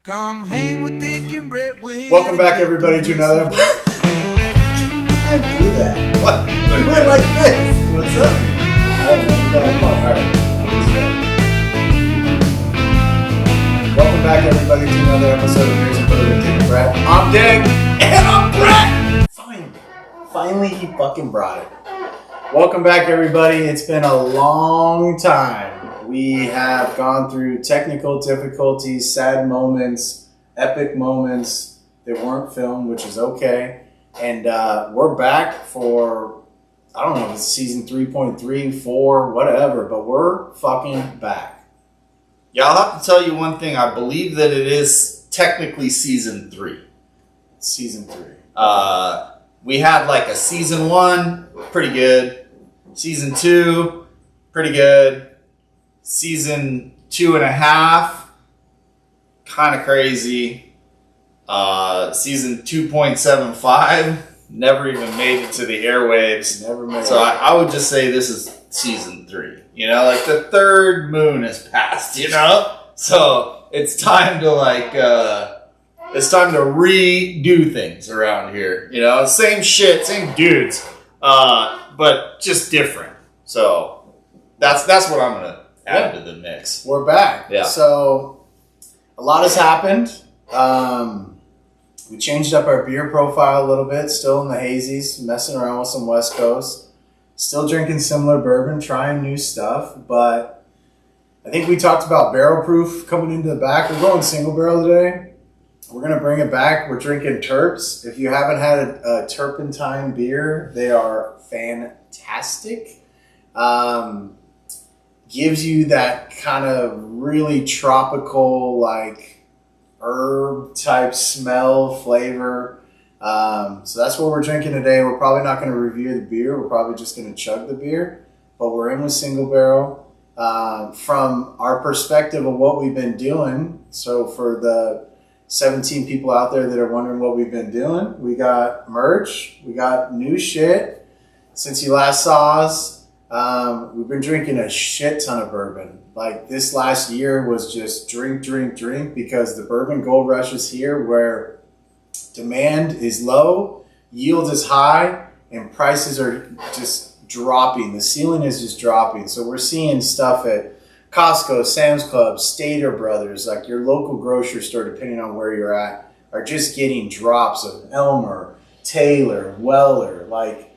Come hang with Dick and Brett. Welcome back, everybody, to another. I do that. What? You went like this. What's up? Welcome back, everybody, to another episode of Beers and Bourbon with Dick and Brett. I'm Dick, and I'm Brett. Finally, he fucking brought it. Welcome back, everybody. It's been a long time. We have gone through technical difficulties, sad moments, epic moments that weren't filmed, which is okay. And we're back for, I don't know if it's season 3.3, 4, whatever, but we're fucking back. Yeah, I'll have to tell you one thing. I believe that it is technically season 3. Season 3. We had like a season 1, pretty good. Season 2, pretty good. Season 2.5, kind of crazy. Season 2.75, never even made it to the airwaves. Never made so I would just say this is season 3. You know, like the third moon has passed, you know? So it's time to it's time to redo things around here. You know, same shit, same dudes, but just different. So that's what I'm going to add to the mix. We're back. Yeah. So a lot has happened. We changed up our beer profile a little bit. Still in the hazies, messing around with some West Coast. Still drinking similar bourbon, trying new stuff. But I think we talked about barrel proof coming into the back. We're going single barrel today. We're going to bring it back. We're drinking terps. If you haven't had a turpentine beer, they are fantastic. Gives you that kind of really tropical, like herb type smell, flavor. So that's what we're drinking today. We're probably not going to review the beer. We're probably just going to chug the beer. But we're in with single barrel. From our perspective of what we've been doing, so for the 17 people out there that are wondering what we've been doing, we got merch. We got new shit. Since you last saw us, we've been drinking a shit ton of bourbon. Like this last year was just drink because the bourbon gold rush is here where demand is low, yield is high, and prices are just dropping. The ceiling is just dropping. So we're seeing stuff at Costco, Sam's Club, Stater Brothers, like your local grocery store, depending on where you're at, are just getting drops of Elmer, Taylor, Weller, like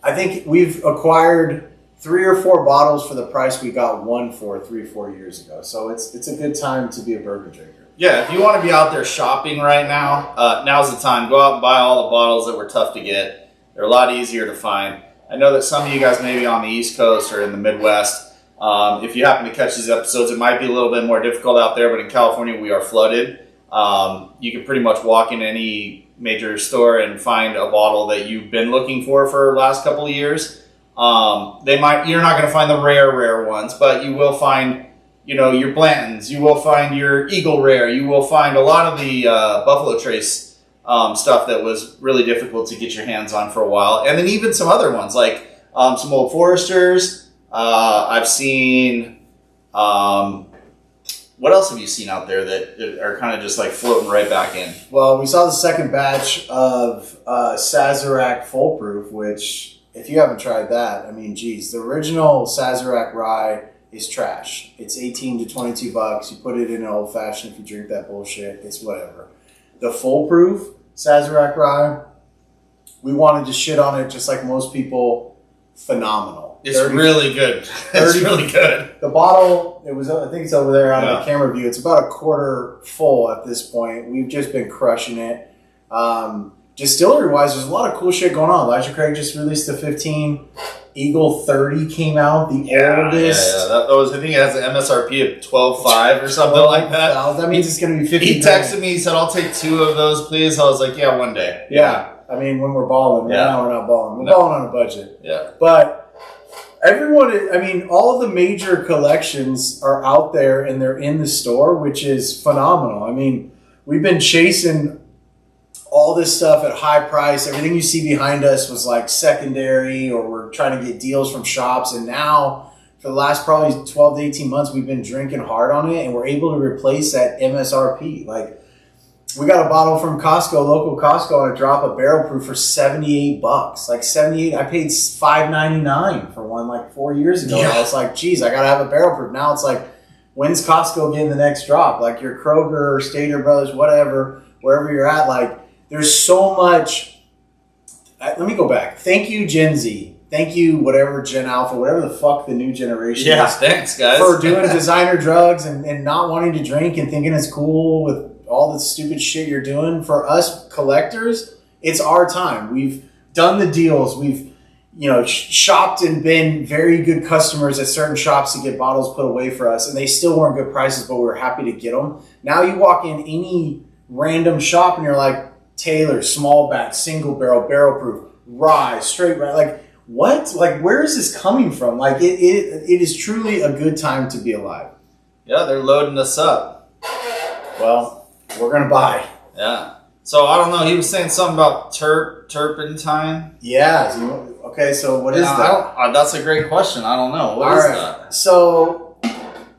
I think we've acquired 3 or 4 bottles for the price we got one for 3-4 years ago. So it's a good time to be a bourbon drinker. Yeah, if you want to be out there shopping right now, now's the time. Go out and buy all the bottles that were tough to get. They're a lot easier to find. I know that some of you guys may be on the East Coast or in the Midwest. If you happen to catch these episodes, it might be a little bit more difficult out there, but in California we are flooded. You can pretty much walk in any major store and find a bottle that you've been looking for the last couple of years. You're not going to find the rare ones, but you will find, your Blantons. You will find your Eagle Rare. You will find a lot of the Buffalo Trace stuff that was really difficult to get your hands on for a while, and then even some other ones like some Old Foresters. I've seen. What else have you seen out there that are kind of just like floating right back in? Well, we saw the second batch of Sazerac Full Proof, which, if you haven't tried that, I mean, geez, the original Sazerac Rye is trash. It's $18 to $22. You put it in an old fashioned if you drink that bullshit. It's whatever. The Full Proof Sazerac Rye, we wanted to shit on it just like most people. Phenomenal. It's really good. It's really good. The bottle, I think it's over there on the camera view. It's about a quarter full at this point. We've just been crushing it. Distillery-wise, there's a lot of cool shit going on. Elijah Craig just released the 15. Eagle 30 came out, the oldest. Yeah. That was, I think it has an MSRP of $12.5 or something like that. That means it's going to be $50. He texted me, he said, "I'll take 2 of those, please." I was like, "Yeah, one day." Yeah. I mean, when we're balling. Right now we're not balling. We're balling on a budget. Yeah. But all of the major collections are out there and they're in the store, which is phenomenal. I mean, we've been chasing all this stuff at high price. Everything you see behind us was like secondary, or we're trying to get deals from shops. And now for the last probably 12 to 18 months, we've been drinking hard on it, and we're able to replace that MSRP. Like, we got a bottle from Costco, local Costco, on a drop of barrel proof for $78. Like 78, I paid $5.99 for one like 4 years ago. Yeah. I was like, geez, I gotta have a barrel proof. Now it's like, when's Costco getting the next drop? Like your Kroger or Stater Brothers, whatever, wherever you're at. Like, there's so much. Let me go back. Thank you, Gen Z. Thank you, whatever, Gen Alpha, whatever the fuck the new generation Yeah, is. thanks, guys. For doing designer drugs and not wanting to drink and thinking it's cool with all the stupid shit you're doing. For us collectors, it's our time. We've done the deals. We've, shopped and been very good customers at certain shops to get bottles put away for us, and they still weren't good prices, but we were happy to get them. Now you walk in any random shop and you're like, Taylor, small batch, single barrel, barrel proof, rye, straight rye. Like, what? Like, where is this coming from? Like, it is truly a good time to be alive. Yeah, they're loading us up. Well, we're going to buy. Yeah. So, I don't know. He was saying something about turpentine. Yeah. Okay, so what is that? That's a great question. I don't know. What is that? So,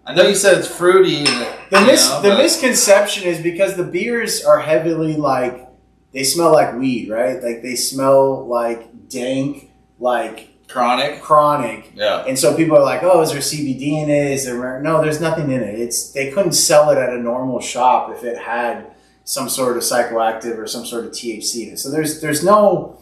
I know you said it's fruity. The misconception is because the beers are heavily like, they smell like weed, right? Like they smell like dank, like chronic. Yeah. And so people are like, oh, is there CBD in it? Is there? No, there's nothing in it. They couldn't sell it at a normal shop if it had some sort of psychoactive or some sort of THC in it. So there's no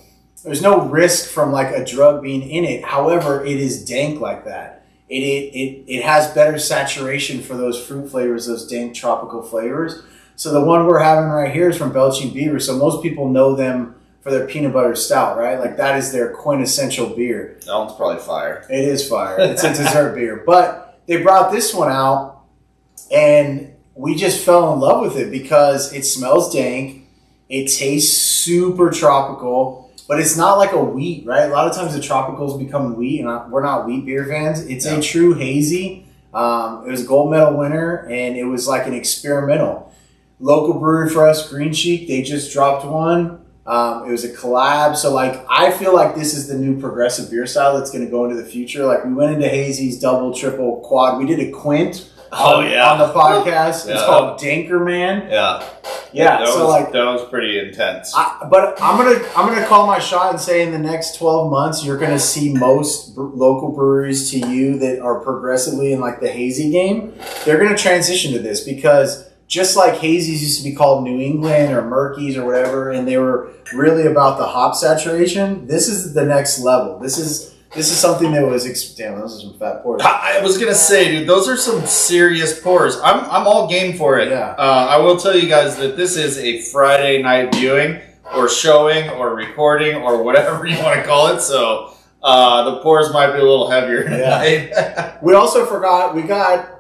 risk from like a drug being in it. However, it is dank like that. It has better saturation for those fruit flavors, those dank tropical flavors. So the one we're having right here is from Belching Beaver. So most people know them for their peanut butter stout, right? Like that is their quintessential beer. That one's probably fire. It is fire. It's a dessert beer. But they brought this one out and we just fell in love with it because it smells dank. It tastes super tropical, but it's not like a wheat, right? A lot of times the tropicals become wheat, and we're not wheat beer fans. It's a true hazy. It was a gold medal winner, and it was like an experimental. Local brewery for us, Green Cheek, they just dropped one. It was a collab. So, like, I feel like this is the new progressive beer style that's going to go into the future. Like, we went into hazies, double, triple, quad. We did a quint on the podcast. Yeah. It's called Danker Man. Yeah. Yeah, that was pretty intense. But I'm gonna call my shot and say in the next 12 months you're gonna see most local breweries to you that are progressively in like the hazy game. They're gonna transition to this because just like hazies used to be called New England or Murkies or whatever, and they were really about the hop saturation. This is the next level. This is something that was damn. Those are some fat pours. I was gonna say, dude, those are some serious pours. I'm all game for it. Yeah. I will tell you guys that this is a Friday night viewing or showing or recording or whatever you want to call it. So the pours might be a little heavier tonight. We also forgot. We got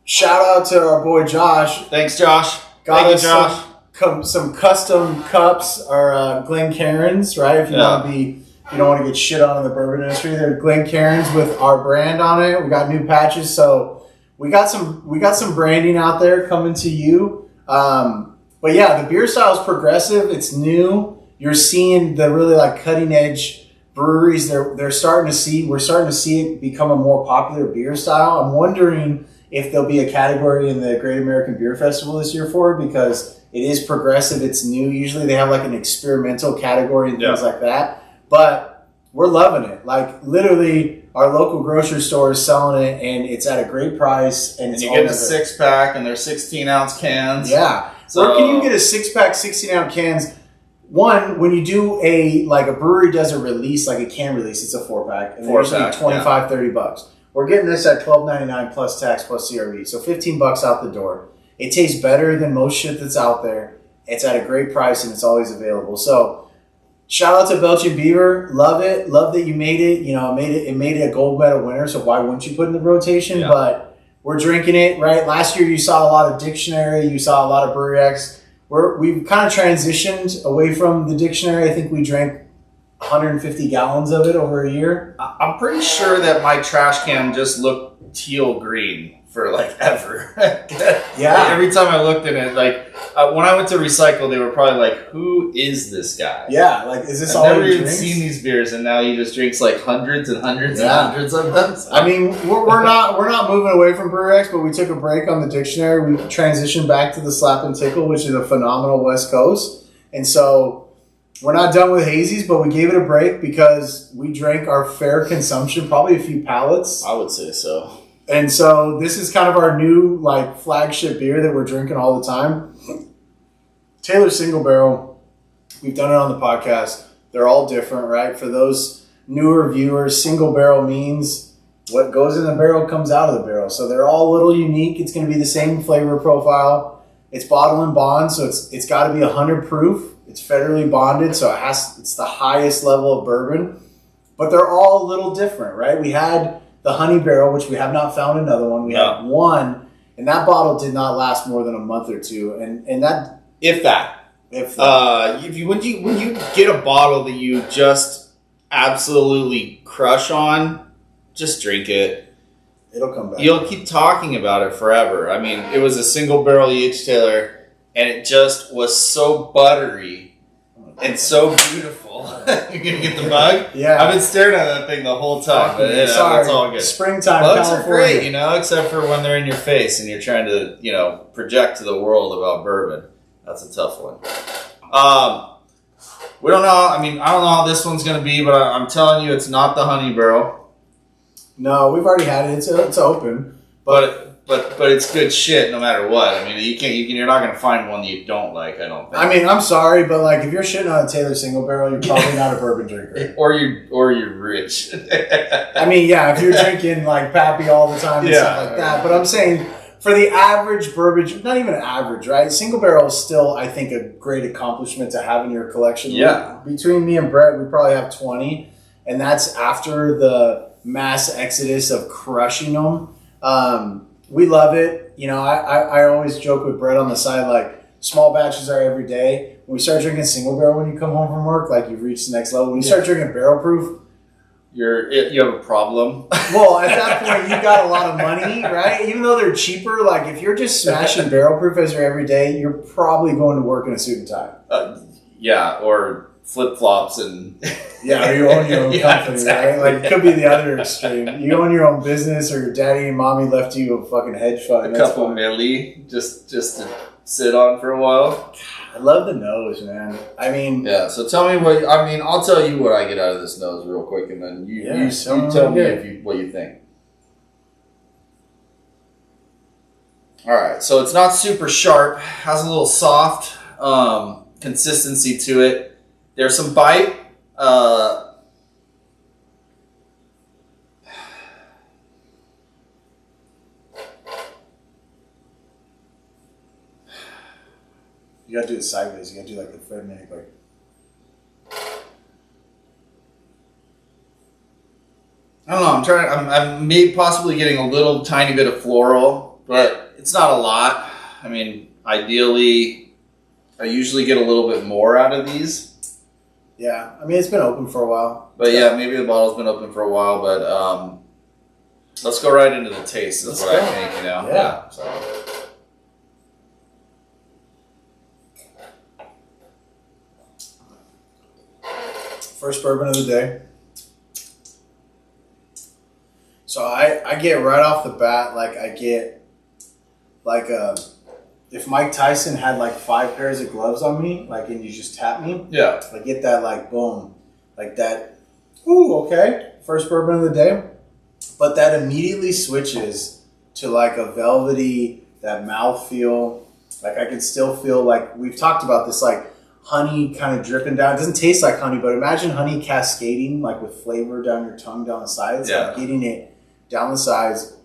shout out to our boy Josh. Thanks, Josh. Got us some custom cups or Glencairns, right? If you want to be. You don't want to get shit on in the bourbon industry. They're Glencairns with our brand on it. We got new patches, so we got some branding out there coming to you. But yeah, the beer style is progressive. It's new. You're seeing the really like cutting edge breweries. We're starting to see it become a more popular beer style. I'm wondering if there'll be a category in the Great American Beer Festival this year for it because it is progressive. It's new. Usually they have like an experimental category and things like that. But we're loving it. Like literally, our local grocery store is selling it, and it's at a great price. And you get a 6-pack, and they're 16-ounce cans. Yeah. So where can you get a 6-pack, 16-ounce cans? One, when you do a brewery does a release, like a can release, it's a 4-pack, and they're usually $25-$30. We're getting this at $12.99 plus tax plus CRV, so $15 out the door. It tastes better than most shit that's out there. It's at a great price, and it's always available. So. Shout out to Belching Beaver. Love it. Love that you made it. You know, it made it a gold medal winner, so why wouldn't you put it in the rotation? Yeah. But we're drinking it, right? Last year you saw a lot of Dictionary. You saw a lot of Brewery X. We've kind of transitioned away from the Dictionary. I think we drank 150 gallons of it over a year. I'm pretty sure that my trash can just looked teal green for like ever. Yeah. Every time I looked in it, like when I went to recycle, they were probably like, "Who is this guy?" Yeah, like is this I've all never he even drinks? seen these beers, and now he just drinks like hundreds and hundreds and Yeah. hundreds of them. So- I mean, we're not moving away from Brewer X, but we took a break on the dictionary. We transitioned back to the Slap and Tickle, which is a phenomenal West Coast, and so we're not done with hazies, but we gave it a break because we drank our fair consumption, probably a few pallets. I would say so. And so this is kind of our new like flagship beer that we're drinking all the time. Taylor Single Barrel. We've done it on the podcast. They're all different, right? For those newer viewers, single barrel means what goes in the barrel comes out of the barrel. So they're all a little unique. It's going to be the same flavor profile. It's bottle and bond, so it's got to be 100 proof. It's federally bonded, so it's the highest level of bourbon. But they're all a little different, right? We had the honey barrel, which we have not found another one. We had one, and that bottle did not last more than a month or two. And that, If that. When you get a bottle that you just absolutely crush on, just drink it. it'll come back. You'll keep talking about it forever. I mean, it was a single barrel EH Taylor, and it just was so buttery and so beautiful. You're gonna get the bug? Yeah. I've been staring at that thing the whole time, but Sorry. it's all good. Springtime, Bugs California. are great, except for when they're in your face and you're trying to, project to the world about bourbon. That's a tough one. We don't know. I mean, I don't know how this one's going to be, but I'm telling you, it's not the honey barrel. No, we've already had it. It's open. But it's good shit no matter what. I mean, you're not going to find one that you don't like, I don't think. I mean, I'm sorry, but like if you're shitting on a Taylor Single Barrel, you're probably not a bourbon drinker. Or you're rich. I mean, yeah, if you're drinking like Pappy all the time and stuff like that. But I'm saying for the average bourbon, not even average, right? Single barrel is still, I think, a great accomplishment to have in your collection. Yeah. Between me and Brett, we probably have 20, and that's after the mass exodus of crushing them. We love it. I always joke with Brett on the side, like, small batches are every day. When we start drinking single barrel when you come home from work, like, you've reached the next level. When you start drinking barrel proof, you have a problem. well, at that point, you got a lot of money, right? Even though they're cheaper, like, if you're just smashing barrel proof as your everyday, you're probably going to work in a suit and tie. Yeah, or flip-flops and... Yeah, or you own your own Yeah, company, exactly. right? Like, it could be the other extreme. You own your own business, or your daddy and mommy left you a fucking hedge fund. A couple milli just to sit on for a while. I love the nose, man. I mean... Yeah, so tell me I'll tell you what I get out of this nose real quick, and then you tell me what you think. Alright, so it's not super sharp, has a little soft consistency to it. There's some bite. You gotta do it sideways. You gotta do like the Fred Minnick, like... I don't know, I'm maybe possibly getting a little tiny bit of floral, but it's not a lot. I mean, ideally, I usually get a little bit more out of these. Yeah, I mean, it's been open for a while. But yeah, maybe the bottle's been open for a while, but let's go right into the taste. That's what I think, Yeah. So. First bourbon of the day. So I get right off the bat, like I get like if Mike Tyson had like 5 pairs of gloves on me, like, and you just tap me, Yeah. I get that like boom, like that. Ooh, okay, first bourbon of the day. But that immediately switches to like a velvety, that mouthfeel. Like I can still feel like we've talked about this, like honey kind of dripping down. It doesn't taste like honey, but imagine honey cascading like with flavor down your tongue, down the sides. Yeah. Like getting it down the sides.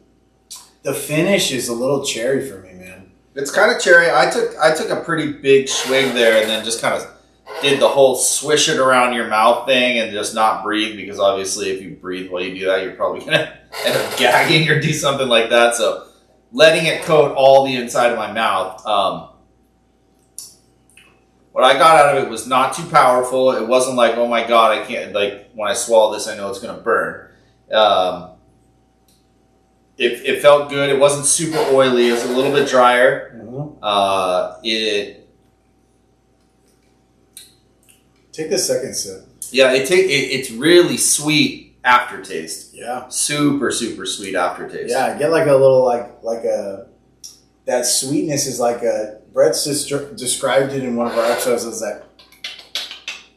The finish is a little cherry for me, man. It's kind of cherry. I took a pretty big swig there and then just kind of did the whole swish it around your mouth thing and just not breathe, because obviously if you breathe while you do that, you're probably going to end up gagging or do something like that. So letting it coat all the inside of my mouth. What I got out of it was not too powerful. It wasn't like, oh my God, I can't, like when I swallow this, I know it's going to burn. it felt good. It wasn't super oily. It was a little bit drier. Take the second sip. Yeah, it's really sweet aftertaste. Yeah. Super, super sweet aftertaste. Yeah, I get like a little that sweetness is like Brett's described it in one of our episodes as that,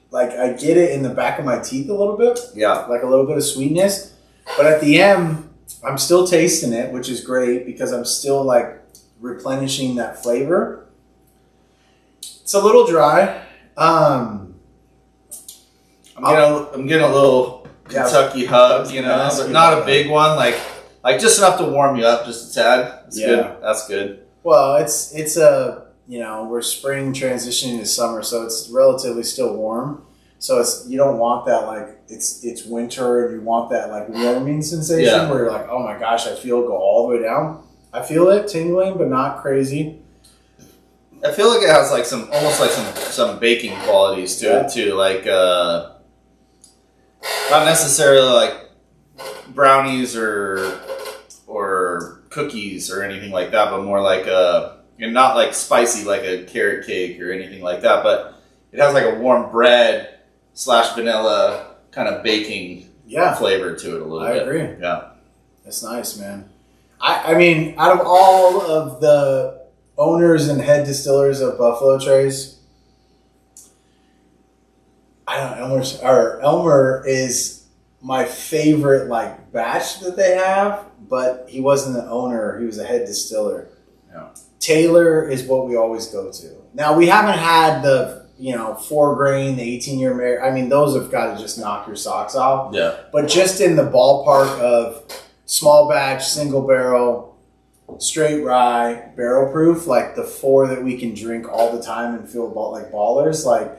like I get it in the back of my teeth a little bit. Yeah. Like a little bit of sweetness. But at the end, I'm still tasting it, which is great because I'm still like replenishing that flavor. It's a little dry. I'm getting a little Kentucky hug, but not a big one. Like just enough to warm you up, just a tad. That's good. That's good. Well, it's we're spring transitioning to summer, so it's relatively still warm. So you don't want that like it's winter and you want that like warming sensation where you're like, oh my gosh, I feel it go all the way down. I feel it tingling, but not crazy. I feel like it has like almost like some baking qualities to it too, like not necessarily like brownies or cookies or anything like that, but more like not like spicy like a carrot cake or anything like that, but it has like a warm bread / vanilla kind of baking flavor to it a little bit. I agree. Yeah. That's nice, man. I mean, out of all of the owners and head distillers of Buffalo Trace, Elmer is my favorite like batch that they have, but he wasn't an owner, he was a head distiller. Yeah. Taylor is what we always go to. Now we haven't had the 4 grain, the 18-year Mary. I mean, those have got to just knock your socks off. Yeah. But just in the ballpark of small batch, single barrel, straight rye, barrel proof, like the 4 that we can drink all the time and feel like ballers, like,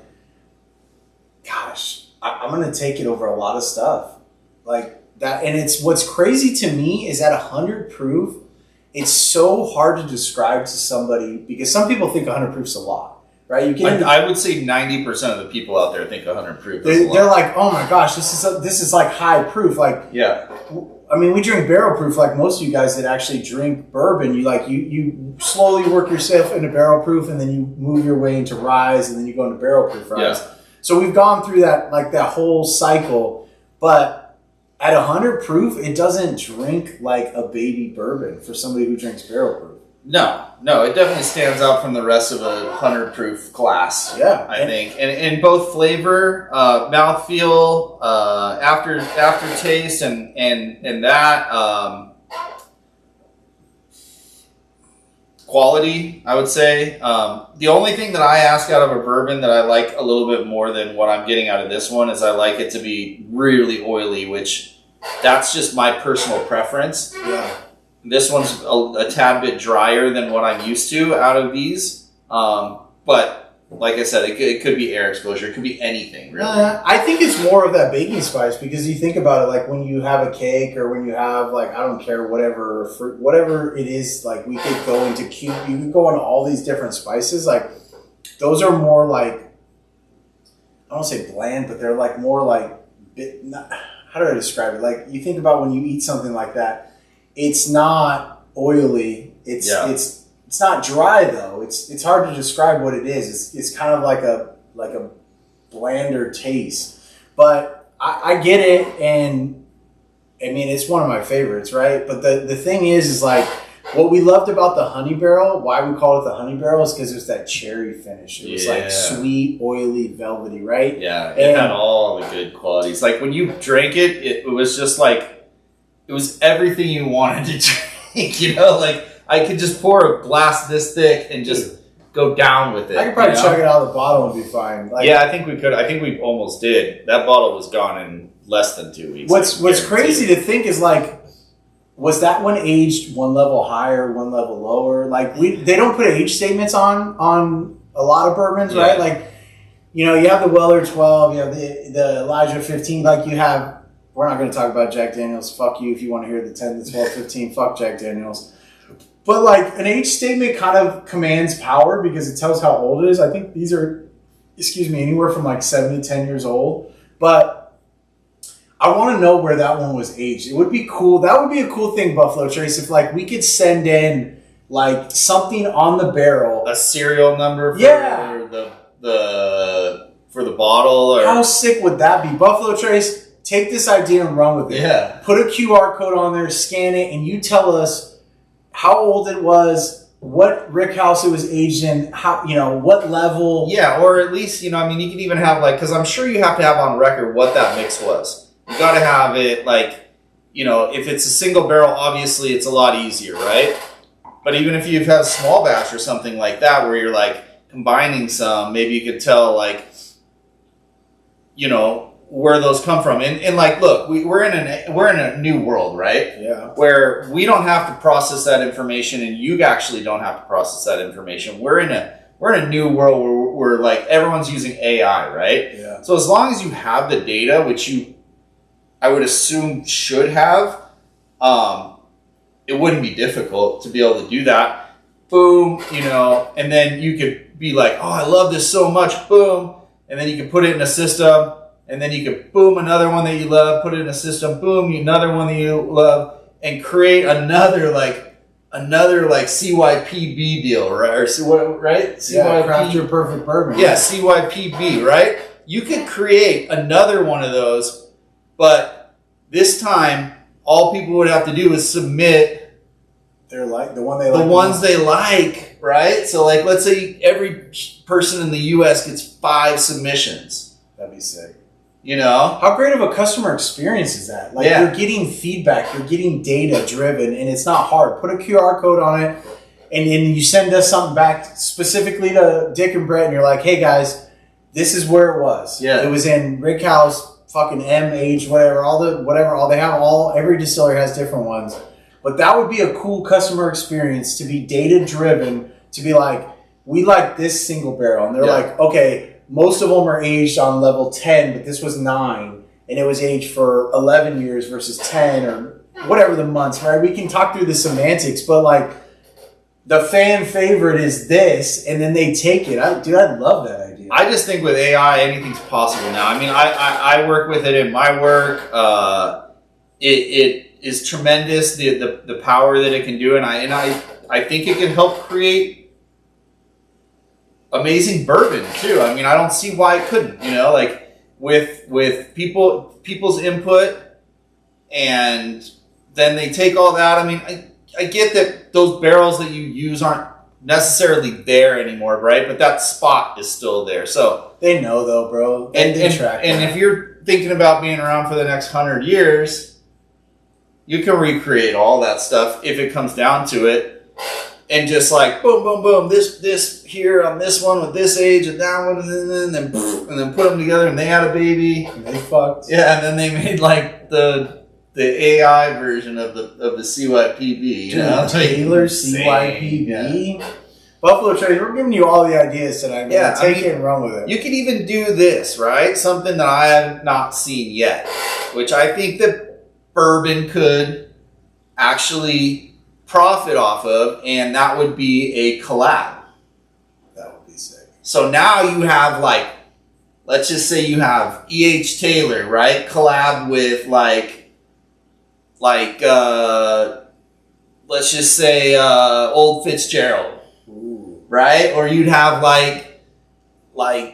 gosh, I'm going to take it over a lot of stuff. Like that. And it's what's crazy to me is at 100 proof, it's so hard to describe to somebody because some people think 100 proof's a lot. Right, I would say 90% of the people out there think 100 proof. They're like, oh my gosh, this is like high proof. Like, I mean, we drink barrel proof like most of you guys that actually drink bourbon. You slowly work yourself into barrel proof, and then you move your way into rise, and then you go into barrel proof rise. Yeah. So we've gone through that whole cycle, but at 100 proof, it doesn't drink like a baby bourbon for somebody who drinks barrel proof. No, it definitely stands out from the rest of a 100 proof class. Yeah, I think, and in both flavor, mouthfeel, aftertaste, and that quality, I would say. The only thing that I ask out of a bourbon that I like a little bit more than what I'm getting out of this one is I like it to be really oily, which that's just my personal preference. Yeah. This one's a tad bit drier than what I'm used to out of these. But like I said, it could be air exposure. It could be anything, really. I think it's more of that baking spice because you think about it, like when you have a cake or when you have, like, I don't care, whatever fruit, whatever it is, like we could go into you could go into all these different spices. Like those are more like, I don't say bland, but they're like more like, how do I describe it? Like you think about when you eat something like that, it's not oily. It's not dry though. It's hard to describe what it is. It's kind of like a blander taste. But I get it, and I mean it's one of my favorites, right? But the thing is like what we loved about the honey barrel, why we call it the honey barrel, is because it was that cherry finish. It was like sweet, oily, velvety, right? Yeah, it had all the good qualities. Like when you drank it, it was just like it was everything you wanted to drink, like I could just pour a glass this thick and just go down with it. I could probably chug it out of the bottle and be fine. Like, yeah, I think we could. I think we almost did. That bottle was gone in less than 2 weeks. What's crazy to think is like, was that one aged one level higher, one level lower? Like they don't put age statements on a lot of bourbons, right? Like, you have the Weller 12, you have the Elijah 15, like you have. We're not going to talk about Jack Daniels. Fuck you if you want to hear the 10, the 12, 15. Fuck Jack Daniels. But like an age statement kind of commands power because it tells how old it is. I think these are, anywhere from like 7 to 10 years old. But I want to know where that one was aged. It would be cool. That would be a cool thing, Buffalo Trace, if like we could send in like something on the barrel, a serial number for the bottle. Or how sick would that be? Buffalo Trace, take this idea and run with it. Yeah. Put a QR code on there, scan it, and you tell us how old it was, what rick house it was aged in, how, you know, what level. Yeah, or at least, you know, I mean, you can even have like, because I'm sure you have to have on record what that mix was. You got to have it like, you know, if it's a single barrel, obviously it's a lot easier, right? But even if you've had a small batch or something like that, where you're like combining some, maybe you could tell like, you know, where those come from. And like, look, we're in a new world, right? Yeah. Where we don't have to process that information, and you actually don't have to process that information. We're in a new world where we're like everyone's using AI, right? Yeah. So as long as you have the data, which I would assume should have, it wouldn't be difficult to be able to do that. Boom, you know, and then you could be like, oh, I love this so much. Boom, and then you could put it in a system. And then you could boom another one that you love, put it in a system, boom, another one that you love, and create another CYPB deal, right? Or right? Yeah, craft your perfect bourbon. Yeah, CYPB, right? You could create another one of those, but this time all people would have to do is submit They're like the one they like. the ones they like, right? So like let's say every person in the US gets 5 submissions. That'd be sick. You know? How great of a customer experience is that? Like Yeah. you're getting feedback, you're getting data driven, and it's not hard. Put a QR code on it, and then you send us something back specifically to Dick and Brett, and you're like, hey guys, this is where it was. Yeah. It was in Rick House, fucking M, age, whatever, every distillery has different ones. But that would be a cool customer experience to be data driven, to be like, we like this single barrel. And they're like, okay, most of them are aged on level 10, but this was 9, and it was aged for 11 years versus 10 or whatever the months, right? We can talk through the semantics, but like the fan favorite is this, and then they take it. I love that idea. I just think with AI, anything's possible now. I mean, I work with it in my work. It is tremendous, the power that it can do, and I think it can help create amazing bourbon too. I mean, I don't see why it couldn't. You know, like with people's input, and then they take all that. I mean, I get that those barrels that you use aren't necessarily there anymore, right? But that spot is still there. So they know though, bro. And if you're thinking about being around for the next 100 years, you can recreate all that stuff if it comes down to it. And just like boom, boom, boom, this here on this one with this age and that one, and then put them together, and they had a baby. And they fucked. Yeah, and then they made like the AI version of the CYPB. You know, Taylor CYPB. Yeah. Buffalo Trace, we're giving you all the ideas tonight. Man. Yeah, take it and run with it. You could even do this, right? Something that I have not seen yet, which I think that bourbon could actually profit off of, and that would be a collab. That would be sick. So now you have like, let's just say you have E.H. Taylor, right? Collab with like let's just say Old Fitzgerald. Ooh. Right? Or you'd have like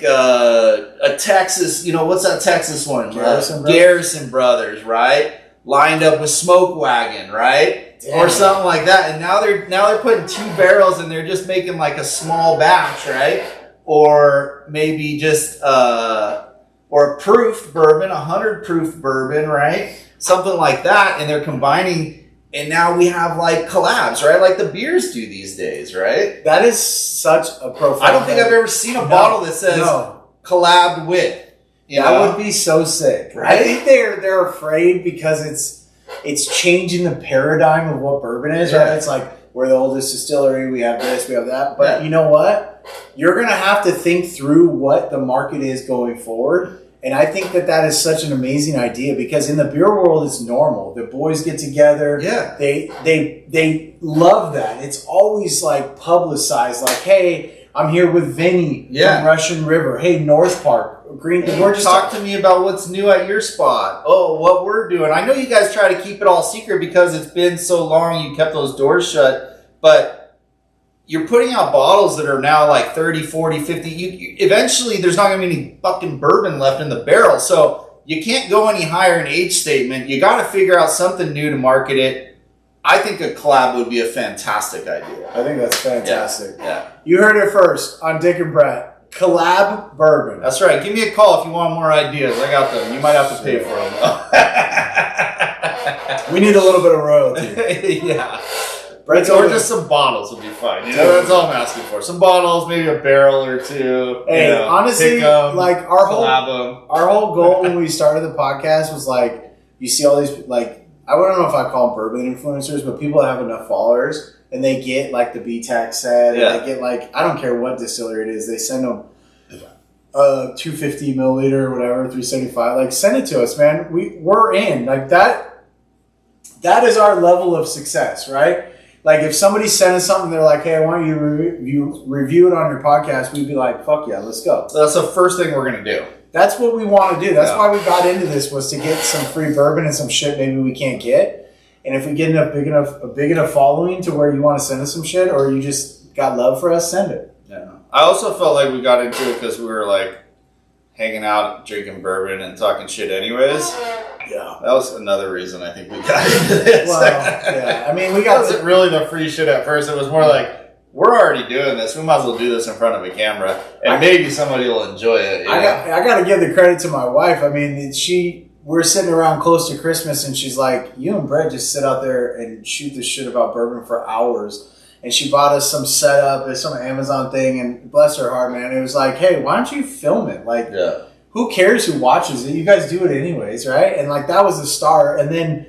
a Texas, you know, what's that Texas one? Garrison Brothers, right? Lined up with Smoke Wagon, right? Damn. Or something like that. And now they're putting 2 barrels, and they're just making like a small batch, right? Or maybe just or a proofed bourbon, 100 proof bourbon, right? Something like that, and they're combining, and now we have like collabs, right? Like the beers do these days, right? That is such a profound. I don't think I've ever seen a bottle that says collabed with. That would be so sick. Right? I think they're afraid because it's changing the paradigm of what bourbon is, right? It's like, we're the oldest distillery, we have this, we have that. But you know what? You're going to have to think through what the market is going forward. And I think that is such an amazing idea, because in the beer world, it's normal. The boys get together. Yeah. They love that. It's always like publicized, like, hey, I'm here with Vinny from Russian River. Hey, North Park. green. We're just Talk to me about what's new at your spot. Oh, what we're doing. I know you guys try to keep it all secret because it's been so long you kept those doors shut, but you're putting out bottles that are now like 30, 40, 50. Eventually, there's not going to be any fucking bourbon left in the barrel, so you can't go any higher in age statement. You got to figure out something new to market it. I think a collab would be a fantastic idea. I think that's fantastic. Yeah. You heard it first on Dick and Brett. Collab bourbon. That's right. Give me a call if you want more ideas. I got them. You might have to pay for them, though. We need a little bit of royalty. Yeah. Brett's Or over just some bottles would be fine. You know, that's all I'm asking for. Some bottles, maybe a barrel or two. Hey, you know, honestly, pick 'em, like collab 'em. our whole goal when we started the podcast was like, you see all these, like, I don't know if I call them bourbon influencers, but people that have enough followers and they get like the BTAC set, and they get like, I don't care what distillery it is, they send them 250 milliliter or whatever, 375. Like, send it to us, man. We're in. Like, that is our level of success, right? Like, if somebody sent us something, they're like, hey, I want you to review it on your podcast, we'd be like, fuck yeah, let's go. So that's the first thing we're going to do. That's what we want to do. That's why we got into this, was to get some free bourbon and some shit maybe we can't get. And if we get a big enough following to where you want to send us some shit, or you just got love for us, send it. Yeah. I also felt like we got into it because we were like hanging out, drinking bourbon, and talking shit anyways. Yeah. That was another reason I think we got into this. Well, yeah. I mean, It wasn't really the free shit at first. It was more like, we're already doing this. We might as well do this in front of a camera, and maybe somebody will enjoy it. I got to give the credit to my wife. I mean, we're sitting around close to Christmas, and she's like, you and Brett just sit out there and shoot this shit about bourbon for hours. And she bought us some setup, some Amazon thing, and bless her heart, man. It was like, hey, why don't you film it? Like, who cares who watches it? You guys do it anyways, right? And like, that was the start. And then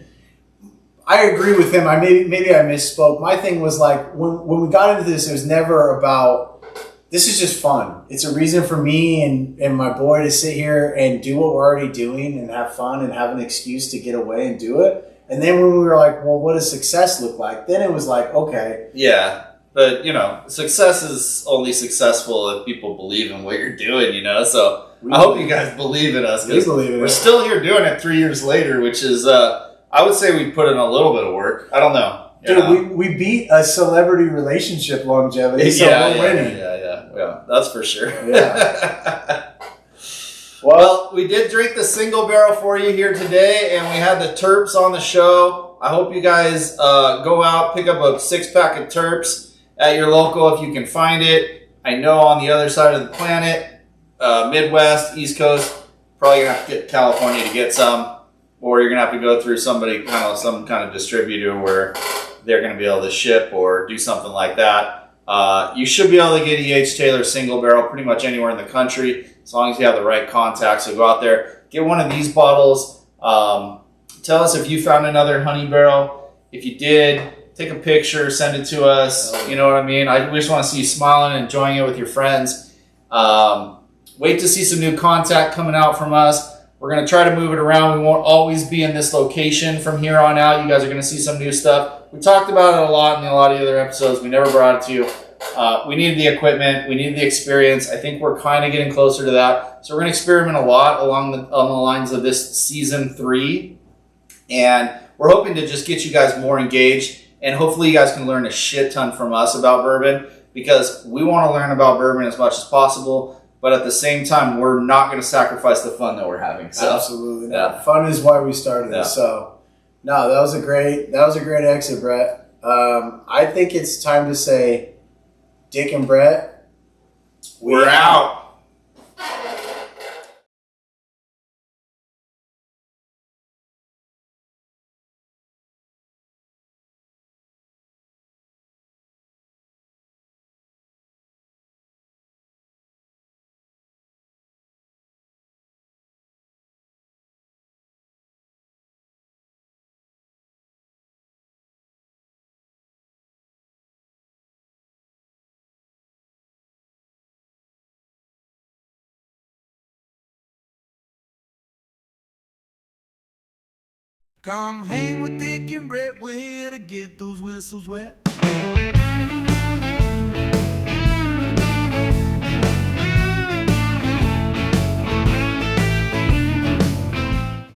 I agree with him. Maybe I misspoke. My thing was like, when we got into this, it was never about, this is just fun. It's a reason for me and my boy to sit here and do what we're already doing and have fun and have an excuse to get away and do it. And then when we were like, well, what does success look like? Then it was like, okay. Yeah, but, you know, success is only successful if people believe in what you're doing, you know? So I hope you guys believe in us, because we're still here doing it 3 years later, which is, I would say we put in a little bit of work. I don't know. Dude, we beat a celebrity relationship longevity, so we're winning. Yeah, that's for sure. Yeah. Well, we did drink the single barrel for you here today, and we had the Terps on the show. I hope you guys go out, pick up a 6-pack of Terps at your local if you can find it. I know on the other side of the planet, Midwest, East Coast, probably going to have to get to California to get some, or you're going to have to go through some kind of distributor where they're going to be able to ship or do something like that. You should be able to get E.H. Taylor single barrel pretty much anywhere in the country, as long as you have the right contacts. So go out there, get one of these bottles. Tell us if you found another honey barrel. If you did, take a picture, send it to us. You know what I mean? We just want to see you smiling and enjoying it with your friends. Wait to see some new contact coming out from us. We're going to try to move it around. We won't always be in this location from here on out. You guys are going to see some new stuff. We talked about it a lot in a lot of the other episodes. We never brought it to you. We needed the equipment. We needed the experience. I think we're kind of getting closer to that. So we're going to experiment a lot on the lines of this season 3. And we're hoping to just get you guys more engaged. And hopefully you guys can learn a shit ton from us about bourbon, because we want to learn about bourbon as much as possible. But at the same time, we're not going to sacrifice the fun that we're having. So, absolutely. Yeah. Fun is why we started this. So, no, that was a great exit, Brett. I think it's time to say, Dick and Brett, we're out. Come hang with Dick and Brett, we're here to get those whistles wet.